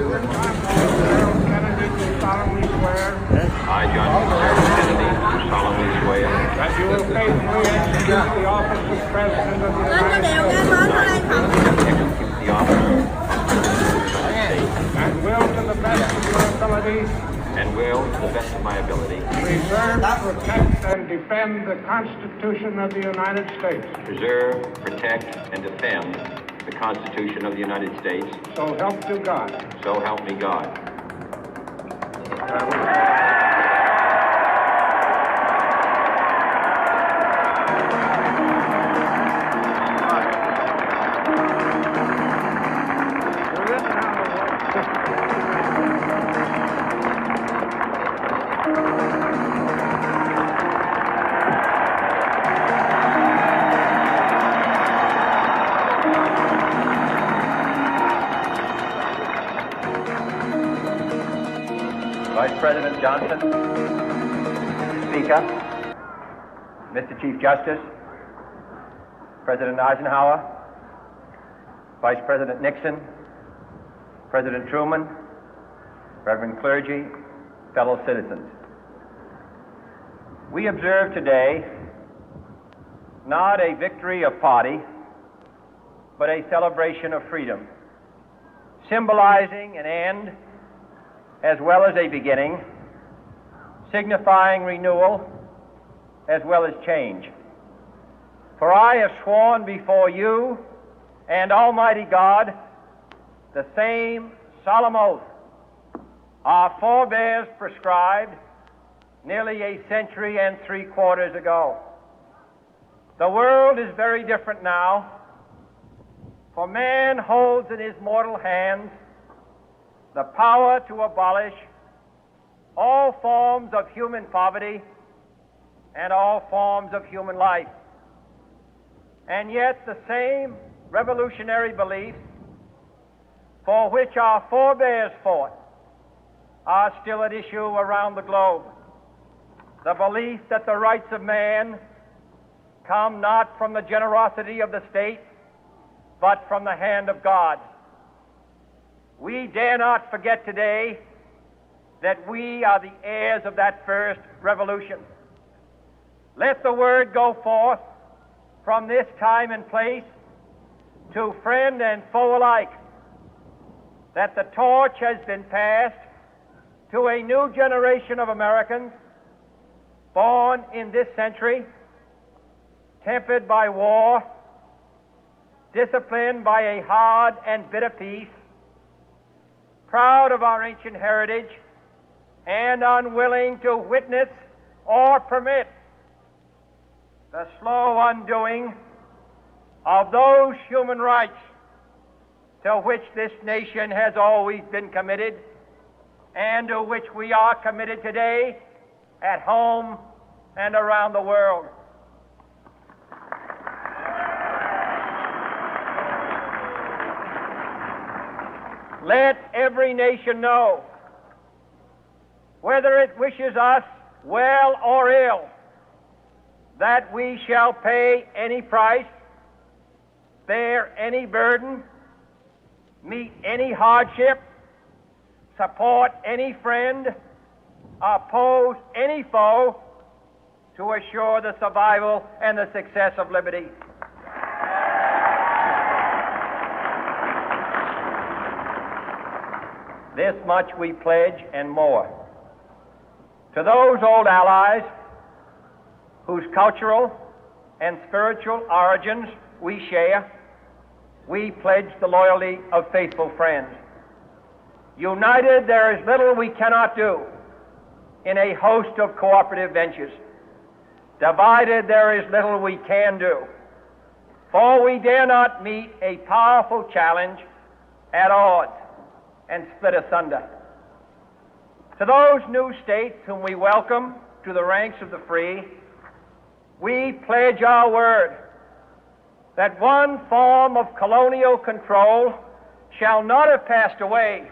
I, John Kennedy, do solemnly swear that you will faithfully execute the office of President of the United States execute the office of President and will, to the best of your ability, and will, to the best of my ability, preserve, protect, and defend the Constitution of the United States. preserve, protect, and defend the Constitution of the United States. So help you God. So help me God. Vice President Johnson, Speaker, Mr. Chief Justice, President Eisenhower, Vice President Nixon, President Truman, Reverend clergy, fellow citizens. We observe today not a victory of party, but a celebration of freedom, symbolizing an end as well as a beginning, signifying renewal as well as change. For I have sworn before you and Almighty God the same solemn oath our forebears prescribed nearly a century and 3/4 ago. The world is very different now, for man holds in his mortal hands the power to abolish all forms of human poverty and all forms of human life. And yet the same revolutionary beliefs for which our forebears fought are still at issue around the globe. The belief that the rights of man come not from the generosity of the state, but from the hand of God. We dare not forget today that we are the heirs of that first revolution. Let the word go forth from this time and place to friend and foe alike that the torch has been passed to a new generation of Americans born in this century, tempered by war, disciplined by a hard and bitter peace, proud of our ancient heritage, and unwilling to witness or permit the slow undoing of those human rights to which this nation has always been committed and to which we are committed today at home and around the world. Let every nation know, whether it wishes us well or ill, that we shall pay any price, bear any burden, meet any hardship, support any friend, oppose any foe to assure the survival and the success of liberty. This much we pledge and more. To those old allies whose cultural and spiritual origins we share, we pledge the loyalty of faithful friends. United, there is little we cannot do in a host of cooperative ventures. Divided, there is little we can do, for we dare not meet a powerful challenge at odds and split asunder. To those new states whom we welcome to the ranks of the free, we pledge our word that one form of colonial control shall not have passed away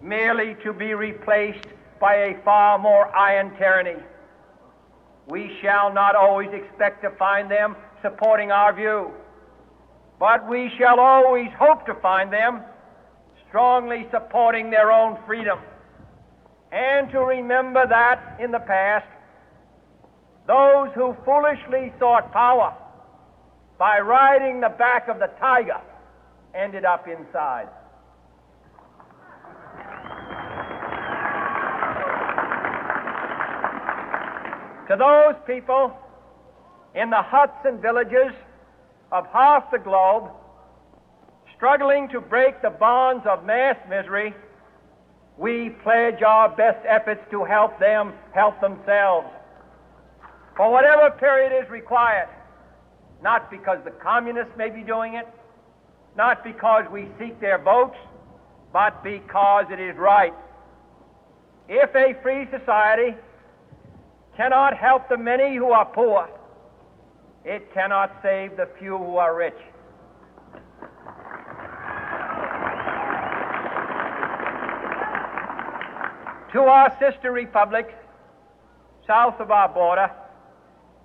merely to be replaced by a far more iron tyranny. We shall not always expect to find them supporting our view, but we shall always hope to find them strongly supporting their own freedom, and to remember that in the past, those who foolishly sought power by riding the back of the tiger ended up inside. To those people in the huts and villages of half the globe struggling to break the bonds of mass misery, we pledge our best efforts to help them help themselves for whatever period is required, not because the communists may be doing it, not because we seek their votes, but because it is right. If a free society cannot help the many who are poor, it cannot save the few who are rich. To our sister republics south of our border,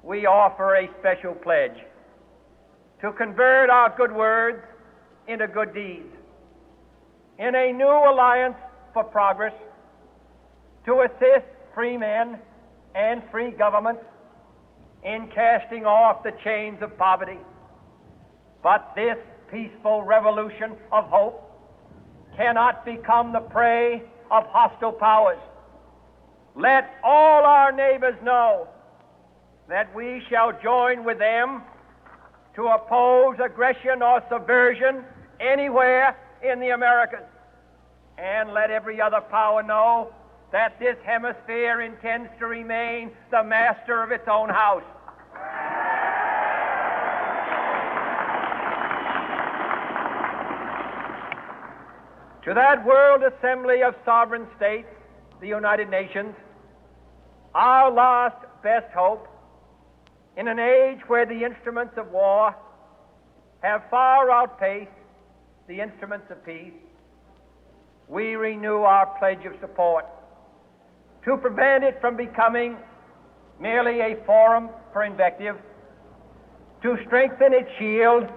we offer a special pledge to convert our good words into good deeds, in a new alliance for progress, to assist free men and free governments in casting off the chains of poverty. But this peaceful revolution of hope cannot become the prey of hostile powers. Let all our neighbors know that we shall join with them to oppose aggression or subversion anywhere in the Americas. And let every other power know that this hemisphere intends to remain the master of its own house. To that World Assembly of Sovereign States, the United Nations, our last best hope, in an age where the instruments of war have far outpaced the instruments of peace, we renew our pledge of support to prevent it from becoming merely a forum for invective, to strengthen its shield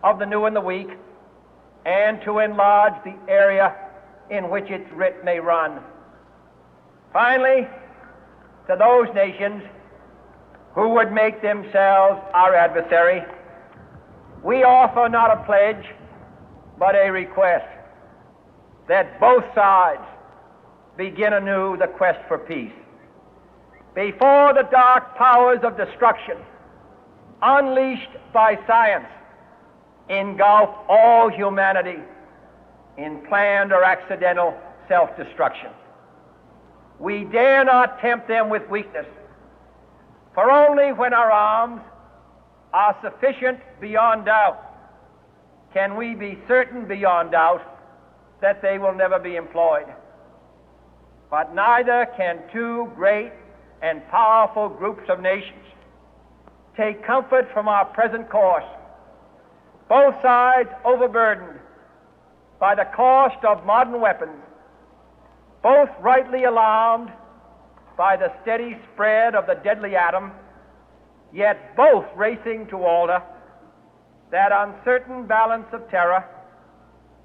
of the new and the weak, and to enlarge the area in which its writ may run. Finally, to those nations who would make themselves our adversary, we offer not a pledge, but a request that both sides begin anew the quest for peace. Before the dark powers of destruction, unleashed by science, engulf all humanity in planned or accidental self-destruction, we dare not tempt them with weakness, for only when our arms are sufficient beyond doubt can we be certain beyond doubt that they will never be employed. But neither can two great and powerful groups of nations take comfort from our present course, both sides overburdened by the cost of modern weapons, both rightly alarmed by the steady spread of the deadly atom, yet both racing to alter that uncertain balance of terror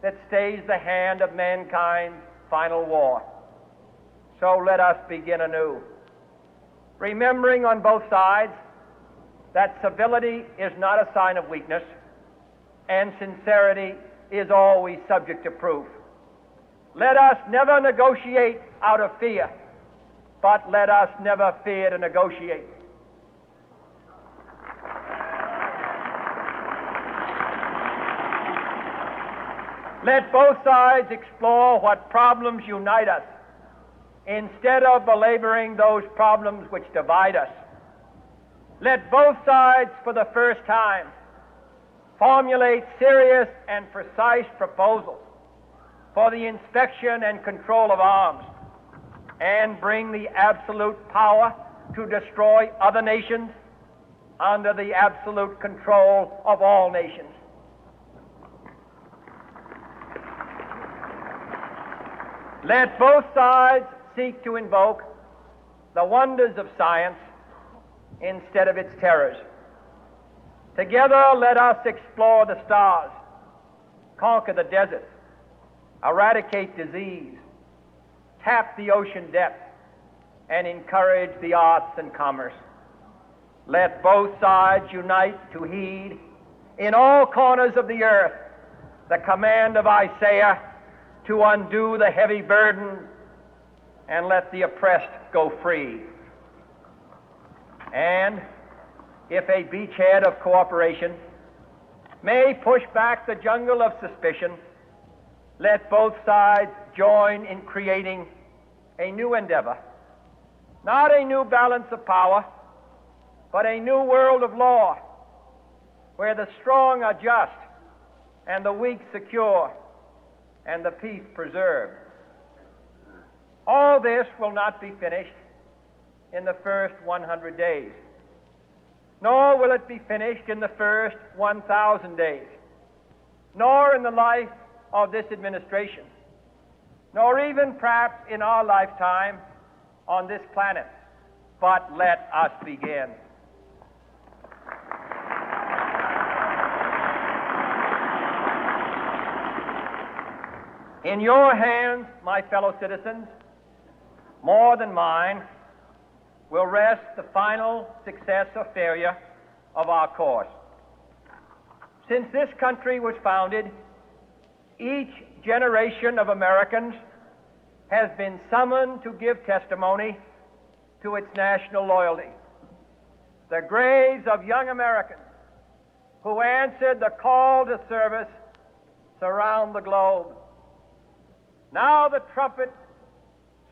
that stays the hand of mankind's final war. So let us begin anew, remembering on both sides that civility is not a sign of weakness, and sincerity is always subject to proof. Let us never negotiate out of fear, but let us never fear to negotiate. Let both sides explore what problems unite us, instead of belaboring those problems which divide us. Let both sides, for the first time, formulate serious and precise proposals for the inspection and control of arms, and bring the absolute power to destroy other nations under the absolute control of all nations. Let both sides seek to invoke the wonders of science instead of its terrors. Together let us explore the stars, conquer the deserts, eradicate disease, tap the ocean depth, and encourage the arts and commerce. Let both sides unite to heed in all corners of the earth the command of Isaiah to undo the heavy burden and let the oppressed go free. And if a beachhead of cooperation may push back the jungle of suspicion, let both sides join in creating a new endeavor, not a new balance of power, but a new world of law, where the strong are just and the weak secure and the peace preserved. All this will not be finished in the first 100 days, nor will it be finished in the first 1,000 days, nor in the life of this administration, nor even perhaps in our lifetime on this planet. But let us begin. In your hands, my fellow citizens, more than mine, will rest the final success or failure of our course. Since this country was founded, each generation of Americans has been summoned to give testimony to its national loyalty. The graves of young Americans who answered the call to service surround the globe. Now the trumpet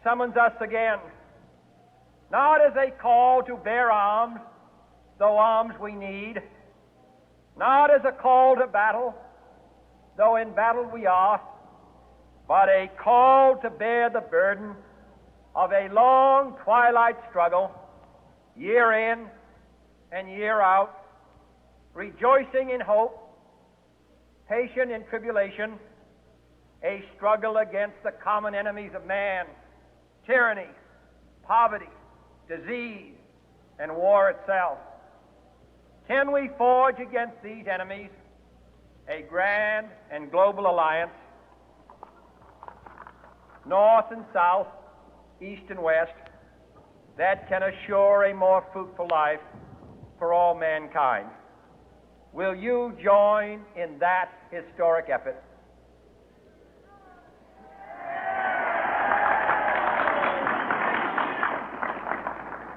summons us again, not as a call to bear arms, though arms we need, not as a call to battle, though in battle we are, but a call to bear the burden of a long twilight struggle, year in and year out, rejoicing in hope, patient in tribulation, a struggle against the common enemies of man, tyranny, poverty, disease, and war itself. Can we forge against these enemies a grand and global alliance, north and south, east and west, that can assure a more fruitful life for all mankind? Will you join in that historic effort?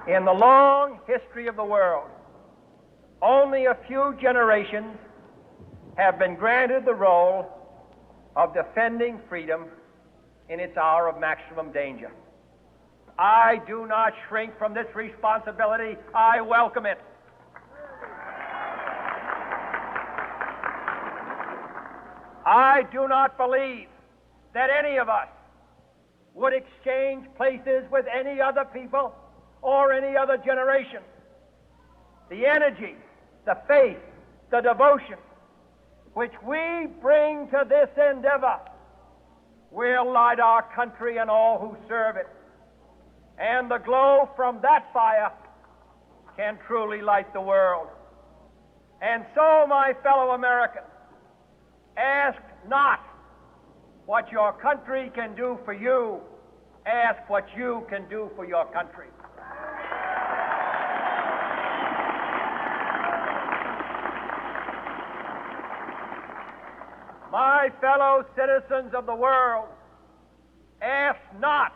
In the long history of the world, only a few generations have been granted the role of defending freedom in its hour of maximum danger. I do not shrink from this responsibility. I welcome it. I do not believe that any of us would exchange places with any other people or any other generation. The energy, the faith, the devotion which we bring to this endeavor will light our country and all who serve it. And the glow from that fire can truly light the world. And so, my fellow Americans, ask not what your country can do for you, ask what you can do for your country. My fellow citizens of the world, ask not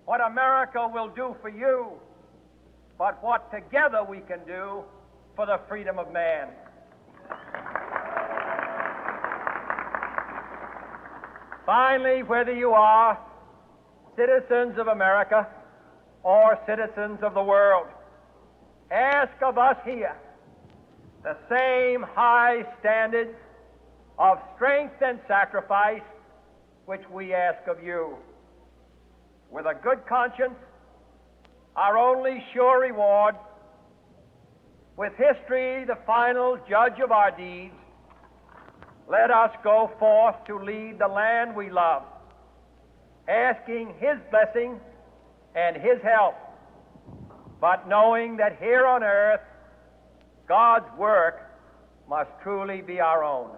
what America will do for you, but what together we can do for the freedom of man. Finally, whether you are citizens of America or citizens of the world, ask of us here the same high standards of strength and sacrifice which we ask of you. With a good conscience, our only sure reward, with history the final judge of our deeds, let us go forth to lead the land we love, asking His blessing and His help, but knowing that here on earth God's work must truly be our own.